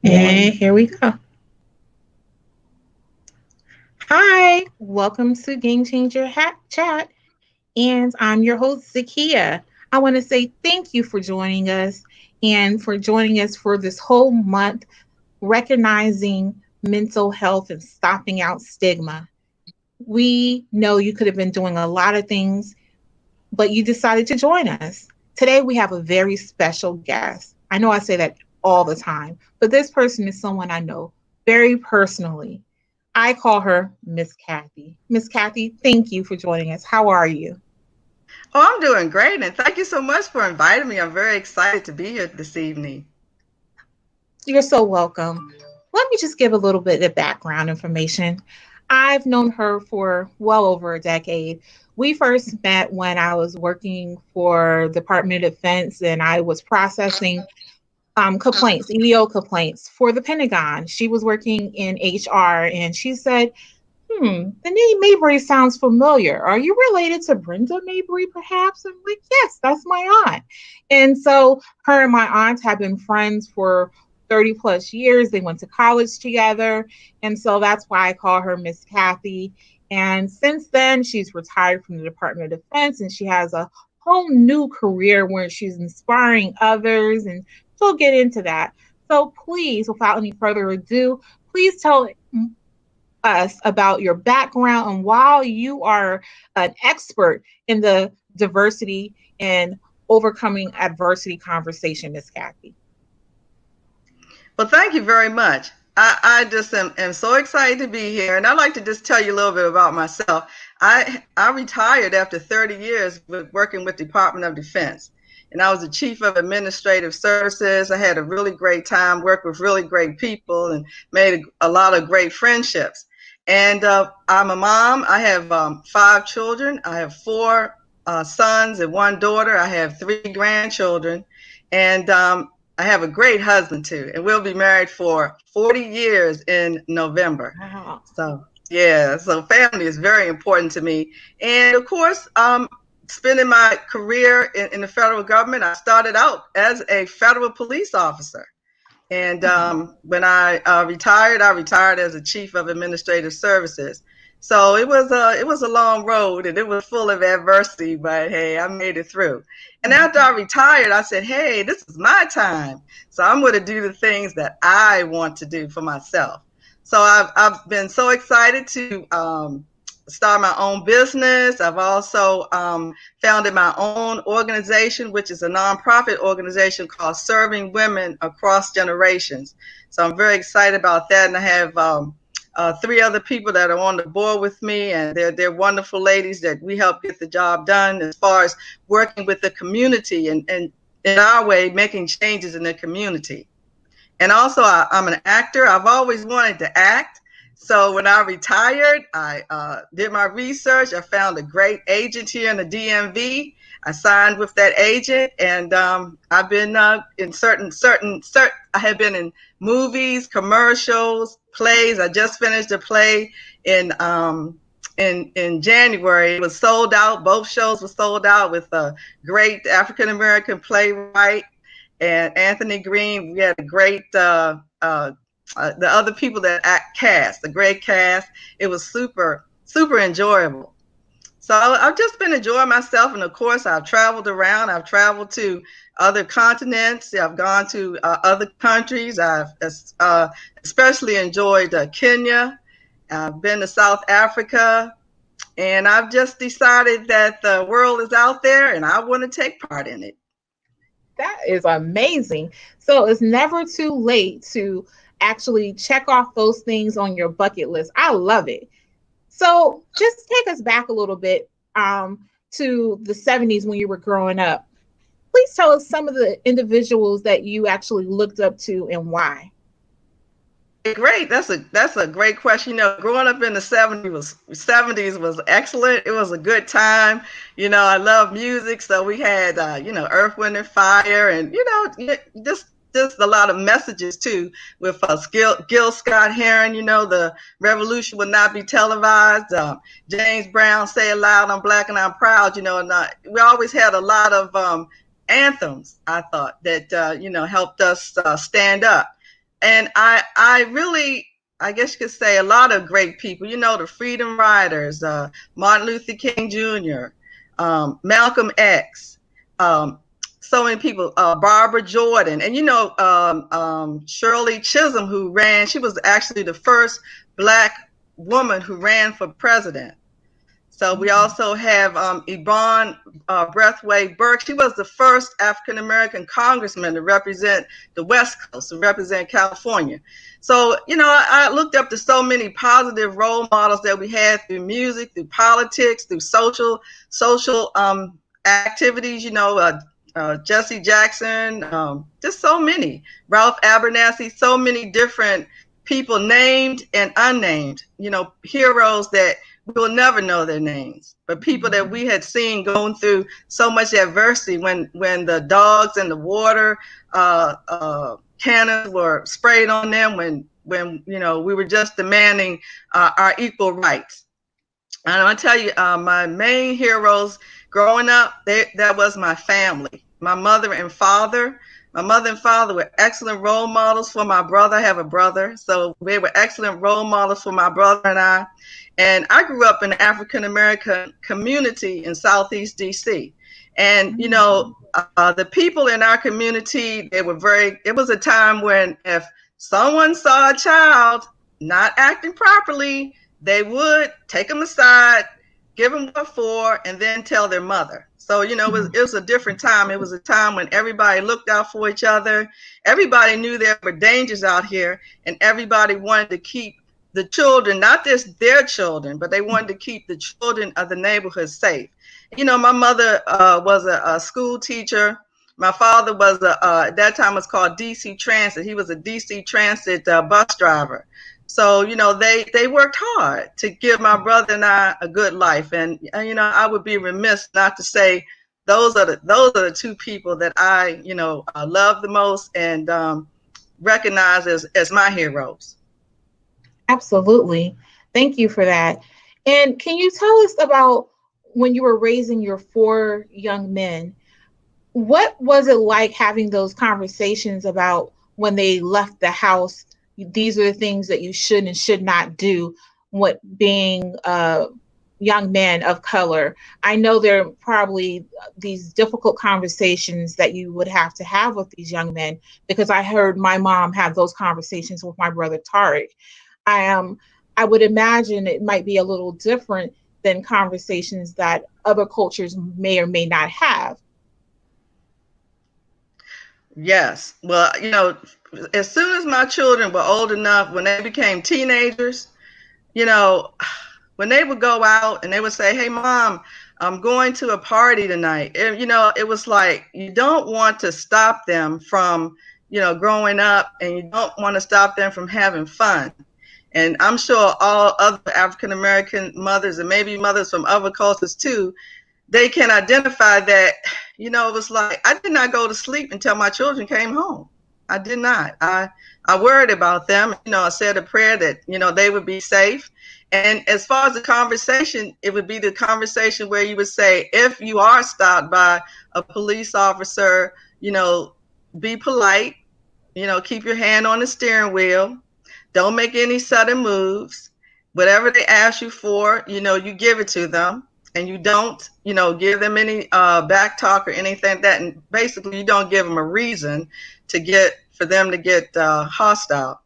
And here we go. Hi, welcome to Game Changer Chat. And I'm your host, Zakiya. I want to say thank you for joining us and for joining us for this whole month recognizing mental health and stopping out stigma. We know you could have been doing a lot of things, but you decided to join us. Today, we have a very special guest. I know I say that all the time, but this person is someone I know very personally. I call her Miss Kathy. Miss Kathy, thank you for joining us. How are you? Oh, I'm doing great, and thank you so much for inviting me. I'm very excited to be here this evening. You're so welcome. Let me just give a little bit of background information. I've known her for well over a decade. We first met when I was working for the Department of Defense and I was processing complaints, EEO complaints for the Pentagon. She was working in HR and she said, the name Mabry sounds familiar. Are you related to Brenda Mabry, perhaps? I'm like, yes, that's my aunt. And so her and my aunt have been friends for 30 plus years. They went to college together. And so that's why I call her Miss Kathy. And since then, she's retired from the Department of Defense and she has a whole new career where she's inspiring others. And she'll get into that. So please, without any further ado, please tell us about your background and while you are an expert in the diversity and overcoming adversity conversation, Miss Kathy. Well, thank you very much. I just am so excited to be here, and I'd like to just tell you a little bit about myself. I retired after 30 years with working with Department of Defense, and I was the Chief of Administrative Services. I had a really great time, worked with really great people, and made a lot of great friendships. And I'm a mom. I have 5 children. I have 4 sons and 1 daughter. I have 3 grandchildren, and I have a great husband too, and we'll be married for 40 years in November. Wow. So yeah, so family is very important to me, and of course, spending my career in the federal government, I started out as a federal police officer. And when I retired as a chief of administrative services. So it was a long road and it was full of adversity, but hey, I made it through. And after I retired, I said, hey, this is my time. So I'm going to do the things that I want to do for myself. So I've been so excited to start my own business. I've also founded my own organization, which is a nonprofit organization called Serving Women Across Generations. So I'm very excited about that. And I have 3 other people that are on the board with me, and they're wonderful ladies that we help get the job done as far as working with the community and in our way, making changes in the community. And also, I'm an actor. I've always wanted to act. So when I retired, I did my research. I found a great agent here in the DMV. I signed with that agent, and I've been in certain. I have been in movies, commercials, plays. I just finished a play in in January. It was sold out. Both shows were sold out with a great African American playwright and Anthony Green. We had a great the other people that act cast, a great cast. It was super enjoyable. So I've just been enjoying myself, and of course I've traveled around. I've traveled to other continents. I've gone to other countries. I've especially enjoyed Kenya. I've been to South Africa, and I've just decided that the world is out there, and I want to take part in it. That is amazing. So it's never too late to actually check off those things on your bucket list. I love it. So just take us back a little bit to the 70s when you were growing up. Please tell us some of the individuals that you actually looked up to and why. Great. That's a great question. Growing up in the '70s was excellent. It was a good time. I love music, so we had Earth, Wind and Fire, and just a lot of messages too with Gil Scott Heron. The revolution will not be televised. James Brown, Say It Loud, I'm Black and I'm Proud. And we always had a lot of anthems. I thought that helped us stand up. And I really, I guess you could say, a lot of great people. You know, the Freedom Riders, Martin Luther King Jr., Malcolm X, um, so many people, Barbara Jordan, and you know, Shirley Chisholm, who ran. She was actually the first black woman who ran for president. So we also have Yvonne Breathwaite Burke. She was the first African American congressman to represent the West Coast, to represent California. So, you know, I looked up to so many positive role models that we had through music, through politics, through social activities. You know, Jesse Jackson, just so many. Ralph Abernathy, so many different people, named and unnamed. You know, heroes that we will never know their names, but people that we had seen going through so much adversity when the dogs and the water cannons were sprayed on them, when you know we were just demanding our equal rights. And I tell you, my main heroes growing up, that was my family, my mother and father. My mother and father were excellent role models for my brother. I have a brother, so they were excellent role models for my brother and I. And I grew up in an African American community in Southeast DC. And, you know, the people in our community, they were very, it was a time when if someone saw a child not acting properly, they would take them aside, give them what for, and then tell their mother. So, you know, it was a different time. It was a time when everybody looked out for each other. Everybody knew there were dangers out here, and everybody wanted to keep the children, not just their children, but they wanted to keep the children of the neighborhood safe. You know, my mother was a school teacher. My father was at that time it was called DC Transit. He was a DC Transit bus driver. So, you know, they worked hard to give my brother and I a good life. And you know, I would be remiss not to say those are the two people that I, you know, love the most and recognize as my heroes. Absolutely. Thank you for that. And can you tell us about when you were raising your four young men? What was it like having those conversations about when they left the house? These are the things that you should and should not do. What being young men of color, I know there are probably these difficult conversations that you would have to have with these young men because I heard my mom have those conversations with my brother Tariq. I I would imagine it might be a little different than conversations that other cultures may or may not have. Yes. Well, you know, as soon as my children were old enough, when they became teenagers, you know, when they would go out and they would say, "Hey, mom, I'm going to a party tonight." You know, it was like you don't want to stop them from, you know, growing up, and you don't want to stop them from having fun. And I'm sure all other African American mothers and maybe mothers from other cultures too, they can identify that, you know, it was like I did not go to sleep until my children came home. I did not. I worried about them. You know, I said a prayer that, you know, they would be safe. And as far as the conversation, it would be the conversation where you would say, if you are stopped by a police officer, you know, be polite, you know, keep your hand on the steering wheel. Don't make any sudden moves. Whatever they ask you for, you know, you give it to them, and you don't, you know, give them any back talk or anything like that. And basically, you don't give them a reason to get for them to get hostile.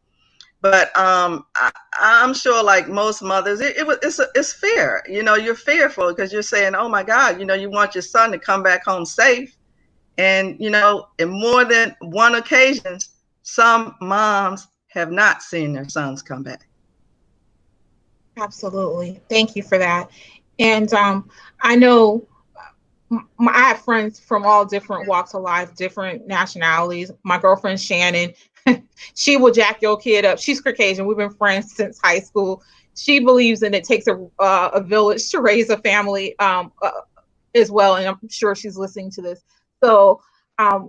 But I'm sure, like most mothers, it's fear. You know, you're fearful because you're saying, "Oh my God," you know, you want your son to come back home safe. And you know, in more than one occasion, some moms have not seen their sons come back. Absolutely. Thank you for that. And I know I have friends from all different walks of life, different nationalities. My girlfriend Shannon, she will jack your kid up. She's Caucasian. We've been friends since high school. She believes in it takes a village to raise a family as well. And I'm sure she's listening to this. So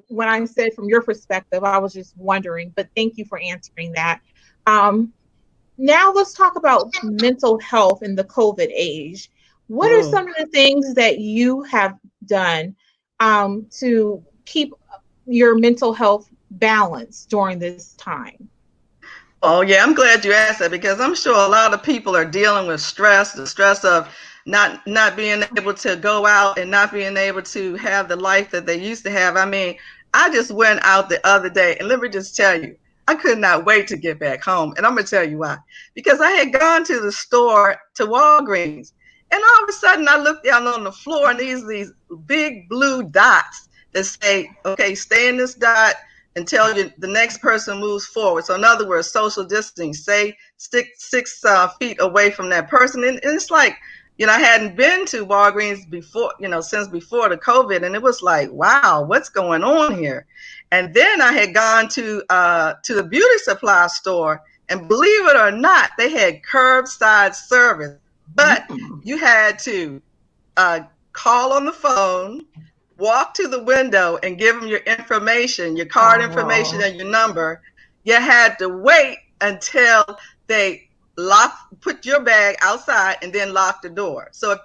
when I said from your perspective, I was just wondering, but thank you for answering that. Um, Now let's talk about mental health in the COVID age. What are Mm. some of the things that you have done to keep your mental health balanced during this time? Oh yeah, I'm glad you asked that because I'm sure a lot of people are dealing with stress, the stress of not being able to go out and not being able to have the life that they used to have. I mean, I just went out the other day and let me just tell you, I could not wait to get back home. And I'm gonna tell you why. Because I had gone to the store to Walgreens and all of a sudden I looked down on the floor and these big blue dots that say, okay, stay in this dot until the next person moves forward. So in other words, social distancing, say stick 6 feet away from that person. And it's like, I hadn't been to Walgreens before, since before the COVID. And it was like, wow, what's going on here? And then I had gone to the beauty supply store, and believe it or not, they had curbside service, but Mm. you had to uh, call on the phone, walk to the window and give them your information, your card information Oh, and your number. You had to wait until they put your bag outside and then lock the door. So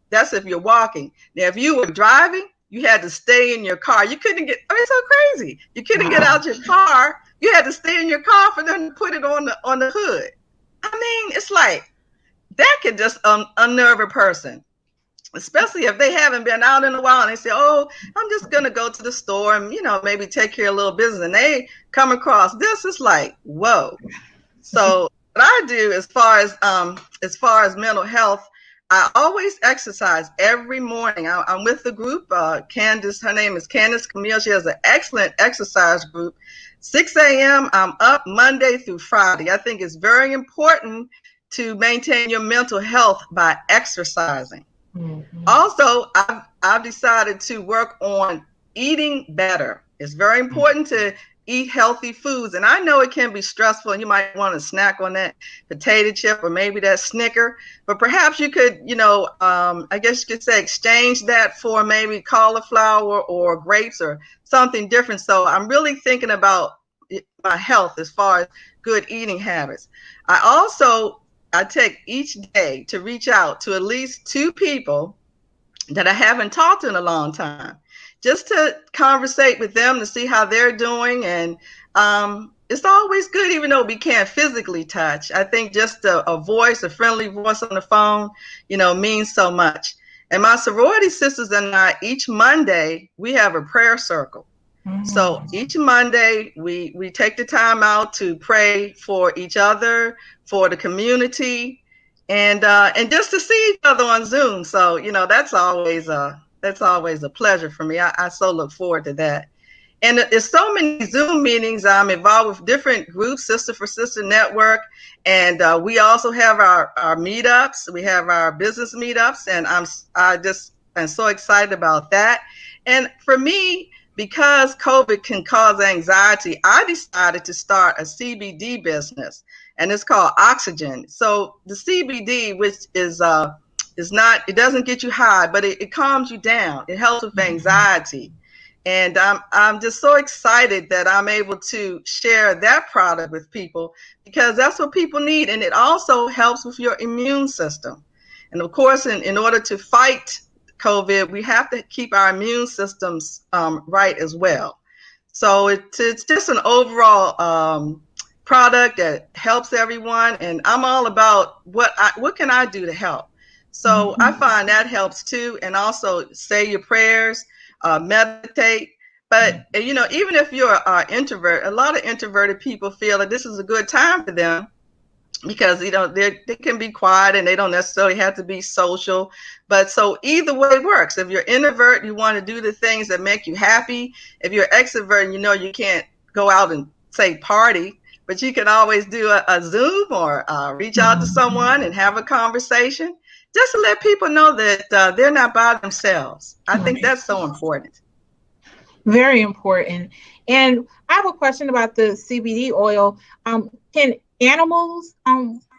that's if you're walking. Now, if you were driving, you had to stay in your car. You couldn't get, I mean, it's so crazy. You couldn't get wow. out your car. You had to stay in your car for them to put it on the hood. I mean, it's like that could just unnerve a person, especially if they haven't been out in a while and they say, oh, I'm just going to go to the store and, maybe take care of a little business. And they come across this, it's like, whoa. So what I do as far as mental health, I always exercise every morning. I'm with the group, Candace, her name is Candace Camille. She has an excellent exercise group. 6 a.m. I'm up Monday through Friday. I think it's very important to maintain your mental health by exercising. Mhm. Also, I've decided to work on eating better. It's very important to eat healthy foods. And I know it can be stressful and you might want to snack on that potato chip or maybe that Snicker, but perhaps you could, I guess you could say exchange that for maybe cauliflower or grapes or something different. So I'm really thinking about my health as far as good eating habits. I take each day to reach out to at least 2 people that I haven't talked to in a long time, just to conversate with them to see how they're doing. And it's always good, even though we can't physically touch. I think just a friendly voice on the phone, means so much. And my sorority sisters and I, each Monday, we have a prayer circle. So Mhm. each Monday, we take the time out to pray for each other, for the community, and just to see each other on Zoom. So that's always a pleasure for me. I so look forward to that. And there's so many Zoom meetings. I'm involved with different groups, Sister for Sister Network, and we also have our meetups. We have our business meetups, and I'm so excited about that. And for me, because COVID can cause anxiety, I decided to start a CBD business, and it's called Oxygen. So the CBD, which is not, it doesn't get you high, but it calms you down. It helps with Mhm. anxiety. And I'm just so excited that I'm able to share that product with people because that's what people need. And it also helps with your immune system. And of course, in order to fight COVID, we have to keep our immune systems right as well. So it's just an overall product that helps everyone. And I'm all about what can I do to help. So I Mhm. find that helps too. And also say your prayers, meditate. But even if you're an introvert, a lot of introverted people feel that this is a good time for them because they can be quiet and they don't necessarily have to be social. But so either way works. If you're introvert, you want to do the things that make you happy. If you're extrovert, and you can't go out and say party, but you can always do a Zoom or reach out to Mhm. someone and have a conversation just to let people know that they're not by themselves. I think Right. that's so important. Very important. And I have a question about the CBD oil. Can animals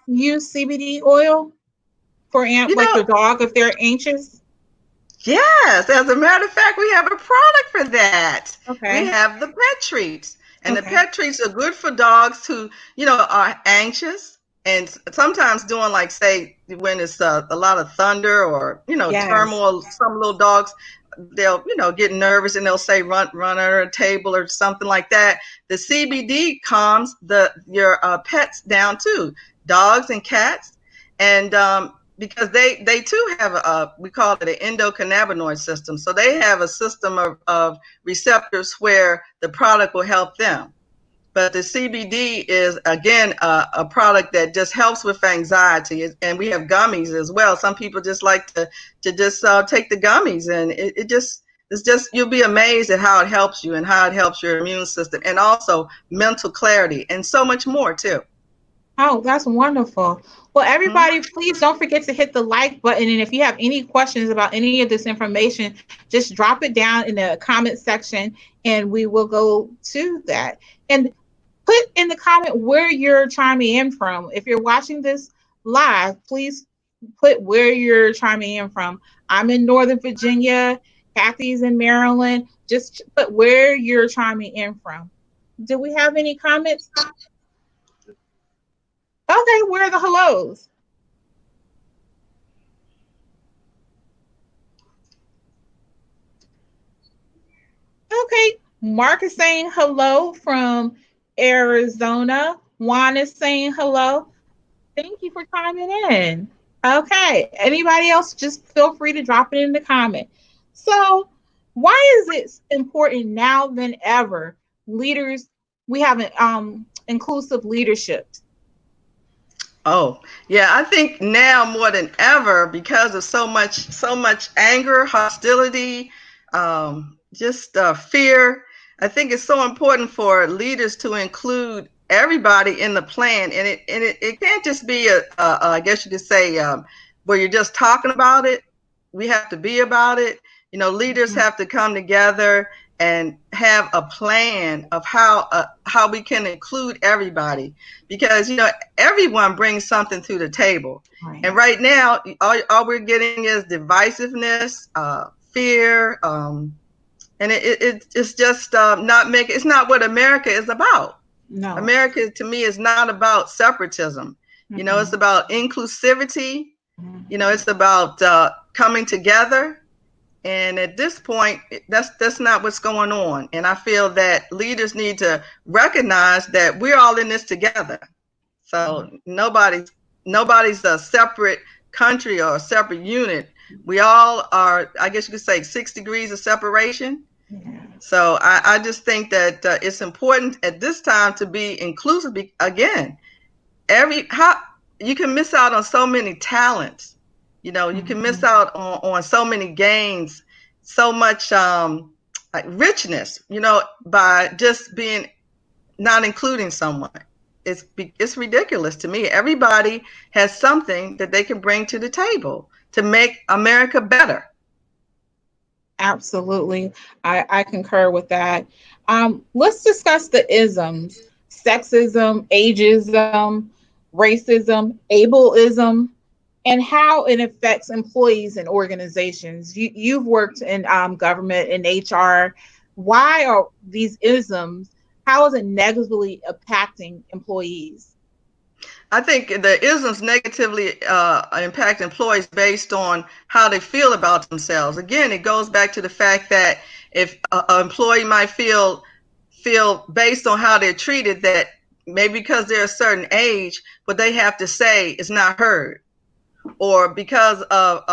use CBD oil for You like know, your dog if they're anxious? Yes, as a matter of fact, we have a product for that. We Okay. have the pet treats. And the Okay. pet treats are good for dogs who, are anxious and sometimes doing like say when it's a lot of thunder or, Yes. turmoil, some little dogs they'll get nervous and they'll say run under a table or something like that. The CBD calms your pets down too, dogs and cats, and because they too have we call it an endocannabinoid system. So they have a system of receptors where the product will help them. But the CBD is, again, a product that just helps with anxiety. And we have gummies as well. Some people just like to just take the gummies, and it's just, you'll be amazed at how it helps you and how it helps your immune system, and also mental clarity and so much more too. Oh, that's wonderful. Well, Mhm. everybody, please don't forget to hit the like button. And if you have any questions about any of this information, just drop it down in the comment section and we will go to that. And put in the comment where you're chiming in from. If you're watching this live, please put where you're chiming in from. I'm in Northern Virginia. Kathy's in Maryland. Just put where you're chiming in from. Do we have any comments? Okay, where are the hellos? Okay, Mark is saying hello from Arizona. Juan is saying hello. Thank you for chiming in. Okay, anybody else, just feel free to drop it in the comment. So, why is it important now than ever? Leaders, we have an inclusive leadership. Oh, yeah, I think now more than ever, because of so much anger, hostility, just fear. I think it's so important for leaders to include everybody in the plan, and it can't just be I guess you could say, where you're just talking about it. We have to be about it. Leaders Mhm. have to come together and have a plan of how we can include everybody, because everyone brings something to the table. Right. And right now, all we're getting is divisiveness, fear, and it's just it's not what America is about. No. America, to me, is not about separatism. It's Mm-mm. about inclusivity. Mhm. It's about coming together. And at this point, that's not what's going on. And I feel that leaders need to recognize that we're all in this together. So nobody's a separate country or a separate unit. We all are, I guess you could say, 6 degrees of separation. Yes. So I just think that it's important at this time to be inclusive. Again, every how you can miss out on so many talents. You can miss Mhm. out on so many gains, so much like richness. By just being not including someone. It's ridiculous to me. Everybody has something that they can bring to the table to make America better. Absolutely. I concur with that. Let's discuss the isms: sexism, ageism, racism, ableism, and how it affects employees and organizations. You've worked in government and HR. Why are these isms? How is it negatively impacting employees? I think the isms negatively impact employees based on how they feel about themselves. Again, it goes back to the fact that if an employee might feel based on how they're treated, that maybe because they're a certain age, what they have to say is not heard, or because of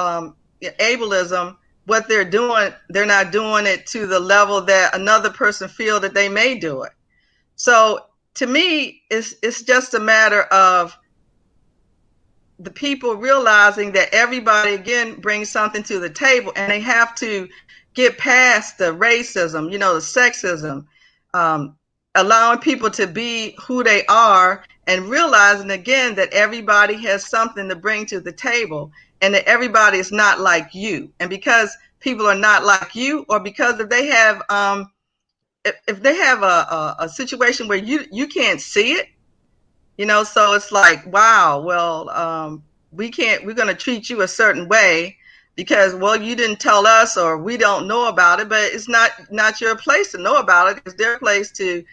ableism, what they're not doing it to the level that another person feel that they may do it. So to me, it's just a matter of the people realizing that everybody again brings something to the table, and they have to get past the racism, the sexism, um, allowing people to be who they are, and realizing again that everybody has something to bring to the table, and that everybody is not like you. And because people are not like you, or because if they have a situation where you can't see it, so it's like, wow, well, we're going to treat you a certain way because, well, you didn't tell us, or we don't know about it. But it's not your place to know about it. It's their place to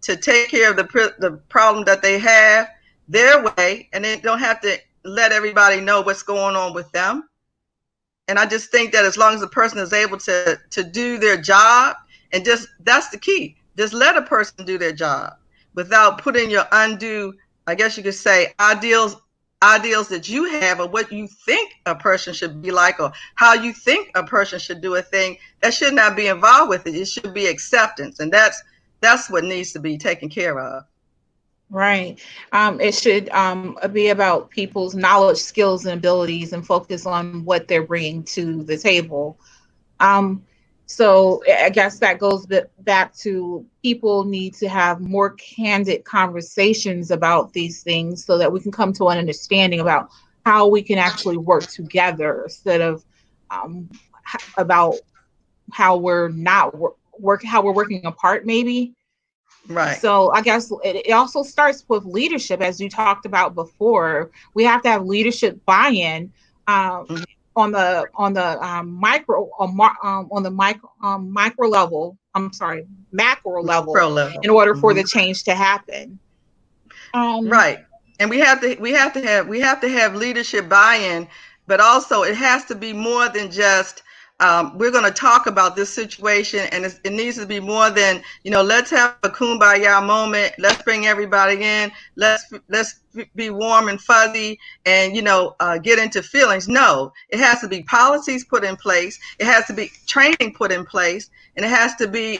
take care of the problem that they have their way, and they don't have to let everybody know what's going on with them. And I just think that as long as a person is able to do their job, and just that's the key. Just let a person do their job without putting your undue, I guess you could say, ideals that you have, or what you think a person should be like, or how you think a person should do a thing. That should not be involved with it. It should be acceptance, and that's what needs to be taken care of. Right. It should be about people's knowledge, skills, and abilities, and focus on what they're bringing to the table. Um, so I guess that goes back to people need to have more candid conversations about these things so that we can come to an understanding about how we can actually work together instead of about how we're not how we're working apart, maybe. Right. So I guess it also starts with leadership, as you talked about before. We have to have leadership buy-in um, Mhm. on the on the micro level. I'm sorry, macro level, Pro level. in order for Mhm. the change to happen. Um, Right. And we have to have leadership buy-in, but also it has to be more than just we're going to talk about this situation, and it needs to be more than, let's have a kumbaya moment. Let's bring everybody in. Let's be warm and fuzzy, and get into feelings. No, it has to be policies put in place. It has to be training put in place, and it has to be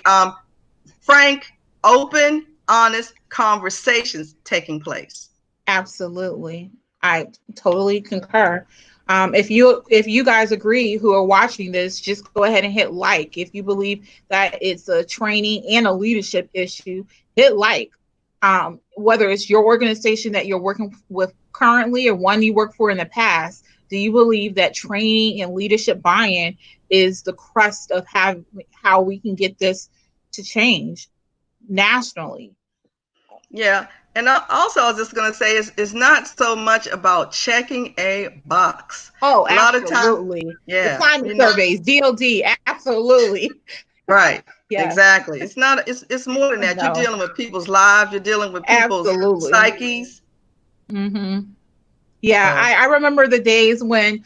frank, open, honest conversations taking place. Absolutely. I totally concur. If you guys agree who are watching this, just go ahead and hit like. If you believe that it's a training and a leadership issue, hit like. Whether it's your organization that you're working with currently or one you worked for in the past, do you believe that training and leadership buy-in is the crust of how we can get this to change nationally? Yeah. And also, I was just going to say, it's not so much about checking a box. Oh, A lot of times, absolutely. The yeah, climate surveys, DOD, absolutely. right, Yes. exactly. It's more than that. You're No, dealing with people's lives. You're dealing with people's absolutely. psyches. Hmm. Yeah, So, I remember the days when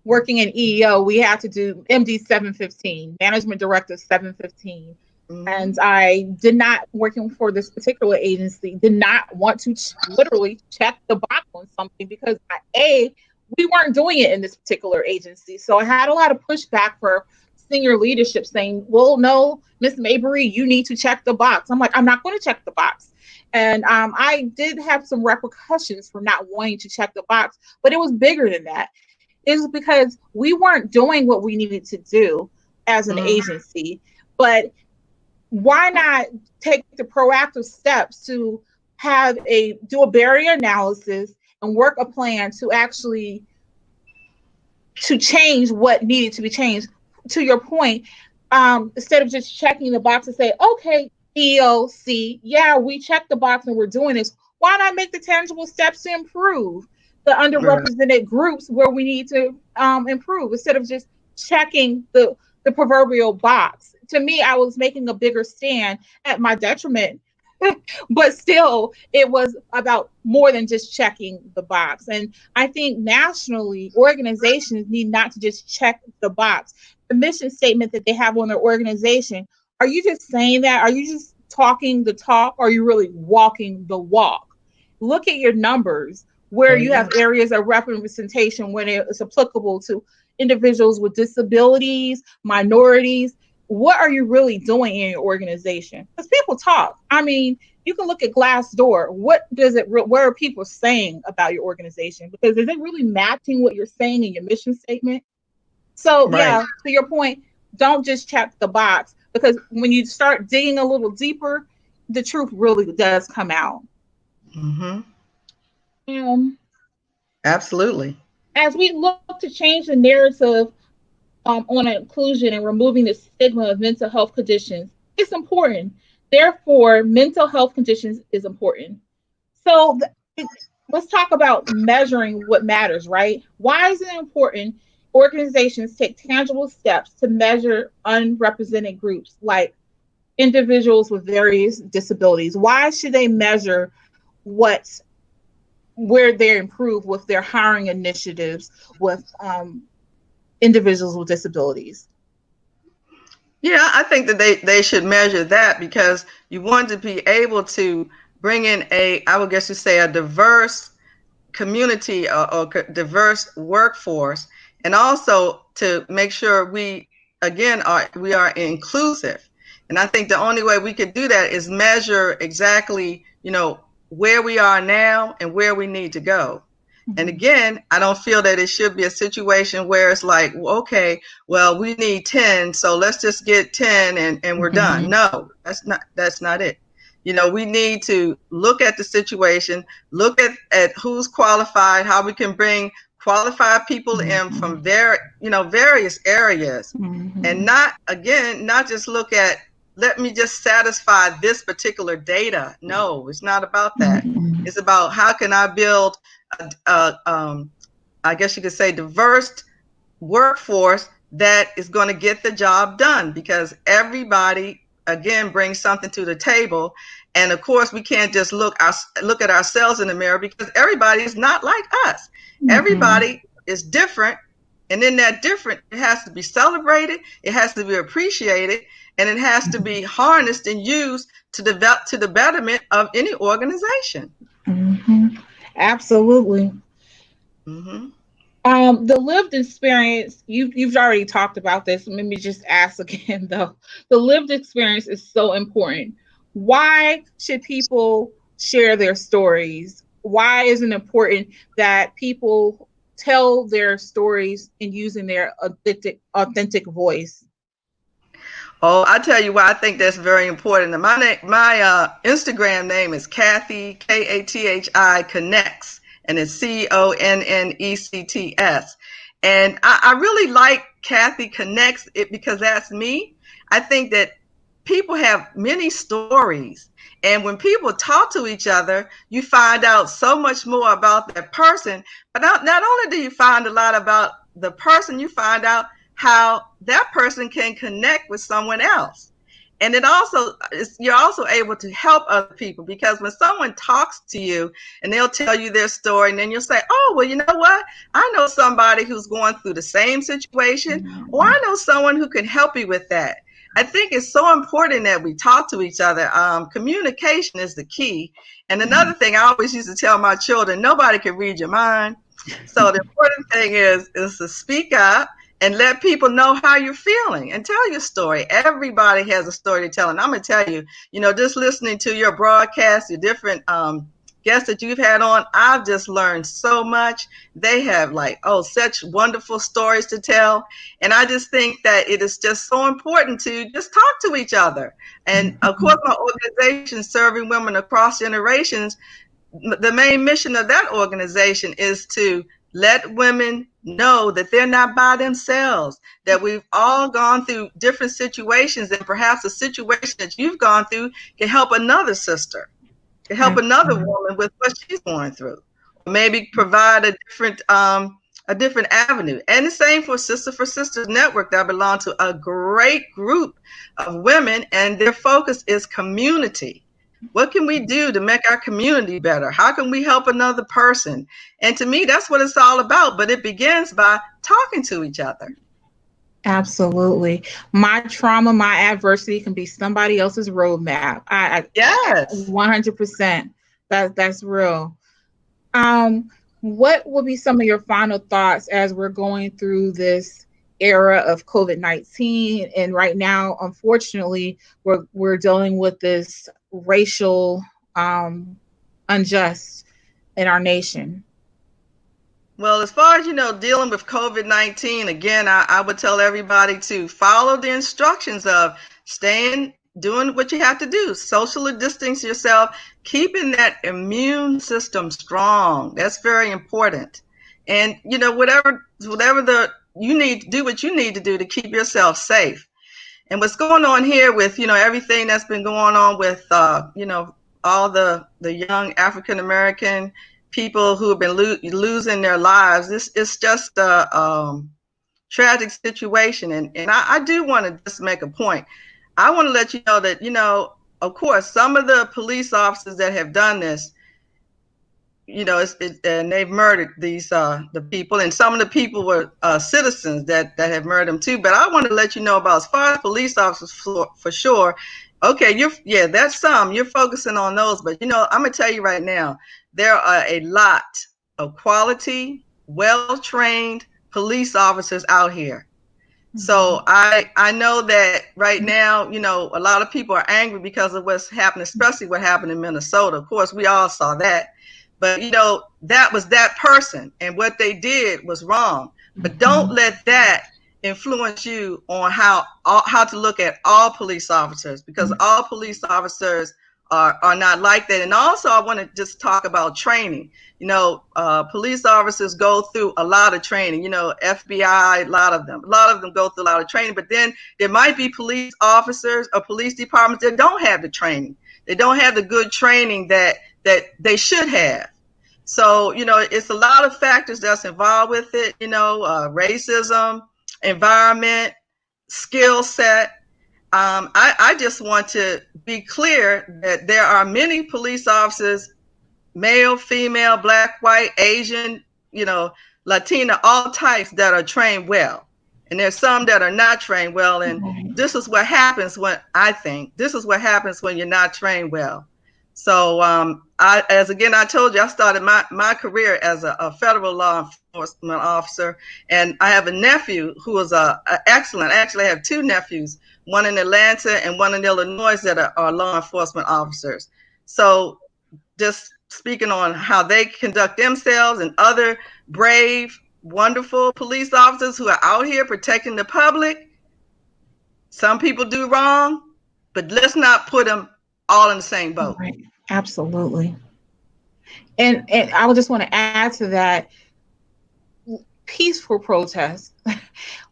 working in EEO, we had to do MD 715, Management Directive 715. And mhm. I did not, working for this particular agency, did not want to literally check the box on something because we weren't doing it in this particular agency. So I had a lot of pushback for senior leadership saying, well, no, Miss Mabry, you need to check the box. I'm like, I'm not going to check the box. And I did have some repercussions for not wanting to check the box, but it was bigger than that. It was because we weren't doing what we needed to do as an Mhm. agency. But why not take the proactive steps to do a barrier analysis and work a plan to actually to change what needed to be changed. To your point, instead of just checking the box and say, okay, EOC, yeah, we checked the box and we're doing this. Why not make the tangible steps to improve the Right. underrepresented groups where we need to improve instead of just checking the proverbial box? To me, I was making a bigger stand at my detriment, but still it was about more than just checking the box. And I think nationally organizations need not to just check the box. The mission statement that they have on their organization, are you just saying that? Are you just talking the talk, or are you really walking the walk? Look at your numbers where There you you go. have areas of representation when it's applicable to individuals with disabilities, minorities. What are you really doing in your organization? Because people talk. I mean, you can look at Glassdoor. What are people saying about your organization? Because is it really matching what you're saying in your mission statement? So Right. yeah, to your point, don't just check the box, because when you start digging a little deeper, the truth really does come out. Mhm. Um, Absolutely. as we look to change the narrative on inclusion and removing the stigma of mental health conditions, it's important. Therefore, mental health conditions is important. So let's talk about measuring what matters, right? Why is it important organizations take tangible steps to measure unrepresented groups like individuals with various disabilities? Why should they measure what where they improve with their hiring initiatives, with individuals with disabilities? Yeah, I think that they should measure that because you want to be able to bring in I would guess you say, a diverse community or diverse workforce, and also to make sure we are inclusive. And I think the only way we could do that is measure exactly, where we are now and where we need to go. And Mhm. again, I don't feel that it should be a situation where it's like, well, okay, well, we need 10, so let's just get 10 and we're done. Mhm. No, that's not it. We need to look at the situation, look at who's qualified, how we can bring qualified people in from Mhm. various areas, and Mhm. not just look at, let me just satisfy this particular data. No, it's not about that. Mhm. It's about how can I build a I guess you could say, diverse workforce that is going to get the job done, because everybody again brings something to the table. And of course we can't just look at ourselves in the mirror, because everybody is not like us. Mhm. Everybody is different, and in that different, it has to be celebrated, it has to be appreciated, and it has to be harnessed and used to develop to the betterment of any organization. Mhm. Absolutely. Hmm. The lived experience, you've already talked about this. Let me just ask again though. The lived experience is so important. Why should people share their stories? Why is it important that people tell their stories and using their authentic voice? Oh, I tell you why I think that's very important. My Instagram name is Kathy, Kathi Connects, and it's Connects. And I really like Kathy Connects it because that's me. I think that people have many stories, and when people talk to each other, you find out so much more about that person. But not only do you find a lot about the person, you find out how that person can connect with someone else. And it also you're also able to help other people, because when someone talks to you and they'll tell you their story, and then you'll say, oh, well, you know what, I know somebody who's going through the same situation, or I know someone who can help you with that. I think it's so important that we talk to each other. Communication is the key. And another thing I always used to tell my children, nobody can read your mind. So the important thing is to speak up and let people know how you're feeling and tell your story. Everybody has a story to tell. And I'm going to tell you, just listening to your broadcast, your different guests that you've had on, I've just learned so much. They have such wonderful stories to tell. And I just think that it is just so important to just talk to each other. And of course, my organization, Serving Women Across Generations, the main mission of that organization is to let women know that they're not by themselves, that we've all gone through different situations, and perhaps a situation that you've gone through can help another sister, can help another Absolutely. woman with what she's going through, or maybe provide a different avenue. And the same for Sisters Network, that belong to a great group of women, and their focus is community. What can we do to make our community better? How can we help another person? And to me, that's what it's all about. But it begins by talking to each other. Absolutely. My trauma, my adversity can be somebody else's roadmap. I Yes. 100%. That's real. What will be some of your final thoughts as we're going through this era of COVID-19? And right now, unfortunately, we're dealing with this racial unjust in our nation. Well, as far as dealing with COVID-19, again, I would tell everybody to follow the instructions of staying, doing what you have to do, socially distance yourself, keeping that immune system strong. That's very important. And whatever the you need to do what you need to do to keep yourself safe. And what's going on here with everything that's been going on with all the young African American people who have been losing their lives. This is just a tragic situation. And I do want to just make a point. I want to let you know that of course, some of the police officers that have done this, and they've murdered these the people, and some of the people were citizens that have murdered them too. But I want to let you know about, as far as police officers, for sure. Okay, that's some you're focusing on those, but I'm gonna tell you right now, there are a lot of quality, well trained police officers out here. So I know that right now, a lot of people are angry because of what's happened, especially what happened in Minnesota. Of course, we all saw that. But that was that person, and what they did was wrong. But don't let that influence you on how to look at all police officers, because all police officers are not like that. And also, I want to just talk about training. Police officers go through a lot of training. FBI, a lot of them go through a lot of training. But then there might be police officers or police departments that don't have the training. They don't have the good training that they should have. So, it's a lot of factors that's involved with it, racism, environment, skill set. I just want to be clear that there are many police officers, male, female, black, white, Asian, Latina, all types, that are trained well. And there's some that are not trained well. And this is what happens when you're not trained well. So I told you, I started my career as a federal law enforcement officer. And I have a nephew who is excellent. Actually, I have two nephews, one in Atlanta and one in Illinois, that are law enforcement officers. So just speaking on how they conduct themselves, and other brave, wonderful police officers who are out here protecting the public. Some people do wrong, but let's not put them all in the same boat. Right. Absolutely. And I would just want to add to that, peaceful protest.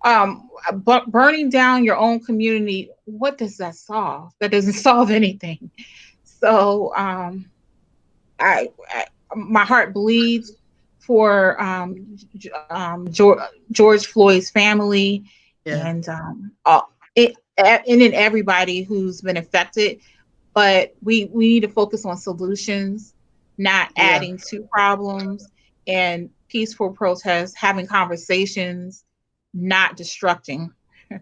But burning down your own community, what does that solve? That doesn't solve anything. So I my heart bleeds for George Floyd's family, Yeah. and and in everybody who's been affected. But we need to focus on solutions, not Yeah. adding to problems, and peaceful protests, having conversations, not destructing.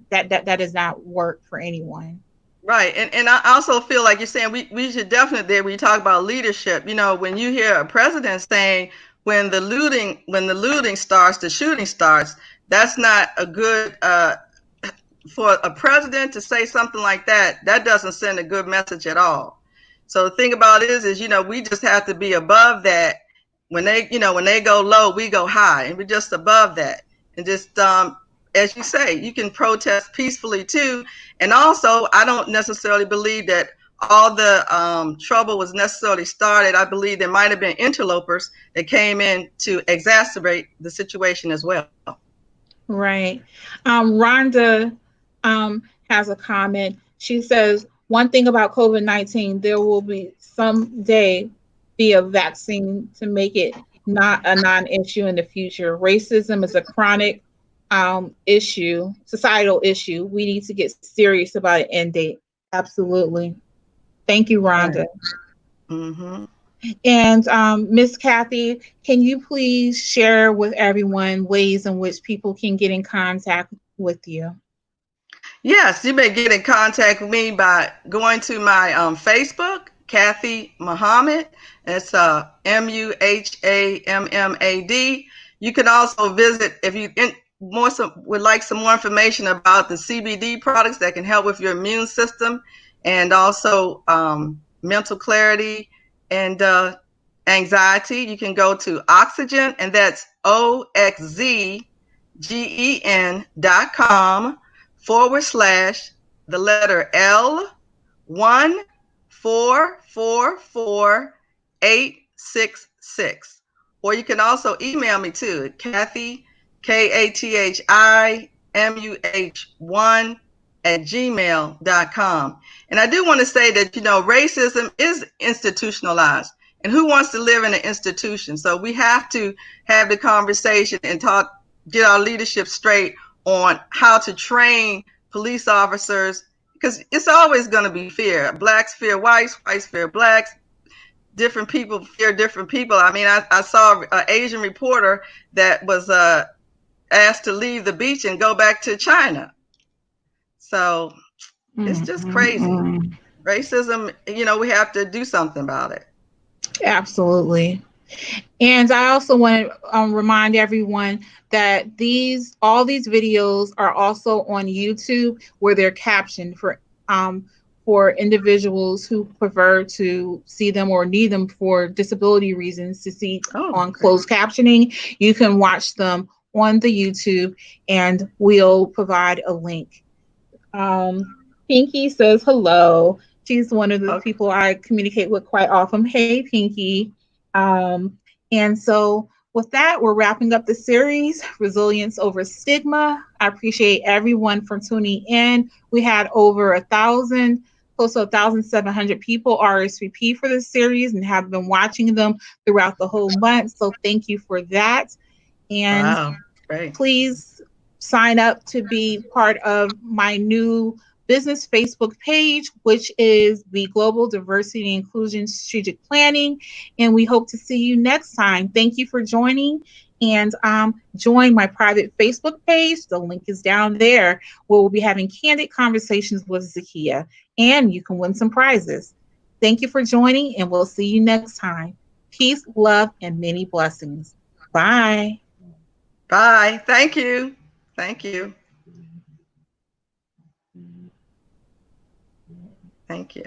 That does not work for anyone. Right. And I also feel like you're saying we should definitely, when you talk about leadership, when you hear a president saying, when the looting starts, the shooting starts, that's not a good for a president to say something like that. That doesn't send a good message at all. So the thing about it is, we just have to be above that. When they go low, we go high, and we're just above that. And just as you say, you can protest peacefully too. And also, I don't necessarily believe that all the trouble was necessarily started. I believe there might have been interlopers that came in to exacerbate the situation as well. Right. Rhonda has a comment. She says, one thing about COVID-19, there will be someday be a vaccine to make it not a non-issue in the future. Racism is a chronic issue, societal issue. We need to get serious about an end date. Absolutely. Thank you, Right. Rhonda. Mm-hmm. And Miss Kathy, can you please share with everyone ways in which people can get in contact with you? Yes, you may get in contact with me by going to my Facebook, Kathy Muhammad. It's Muhammad. You can also visit, if you would like some more information about the CBD products that can help with your immune system, and also mental clarity and anxiety. You can go to Oxygen, and that's oxygen.com the letter L1444866. Or you can also email me too, Kathy, KATHIMUH1 @gmail.com. And I do want to say that, racism is institutionalized. And who wants to live in an institution? So we have to have the conversation and get our leadership straight on how to train police officers, because it's always going to be fear. Blacks fear whites, whites fear blacks. different people fear different people. I mean, I saw an Asian reporter that was asked to leave the beach and go back to China. So it's just crazy. Mm-mm. Racism, we have to do something about it. Absolutely. And I also want to remind everyone that all these videos are also on YouTube, where they're captioned for individuals who prefer to see them or need them for disability reasons to see Oh, on great. closed captioning. You can watch them on the YouTube, and we'll provide a link. Pinky says hello. She's one of the Okay. people I communicate with quite often. Hey, Pinky. And so, with that, we're wrapping up the series, Resilience Over Stigma. I appreciate everyone for tuning in. We had over 1,000, close to 1,700 people RSVP for this series and have been watching them throughout the whole month. So, thank you for that. And Wow. Great. please sign up to be part of my new business Facebook page, which is the Global Diversity and Inclusion Strategic Planning. And we hope to see you next time. Thank you for joining. And join my private Facebook page. The link is down there, where we'll be having candid conversations with Zakiya. And you can win some prizes. Thank you for joining, and we'll see you next time. Peace, love, and many blessings. Bye. Bye. Thank you. Thank you. Thank you.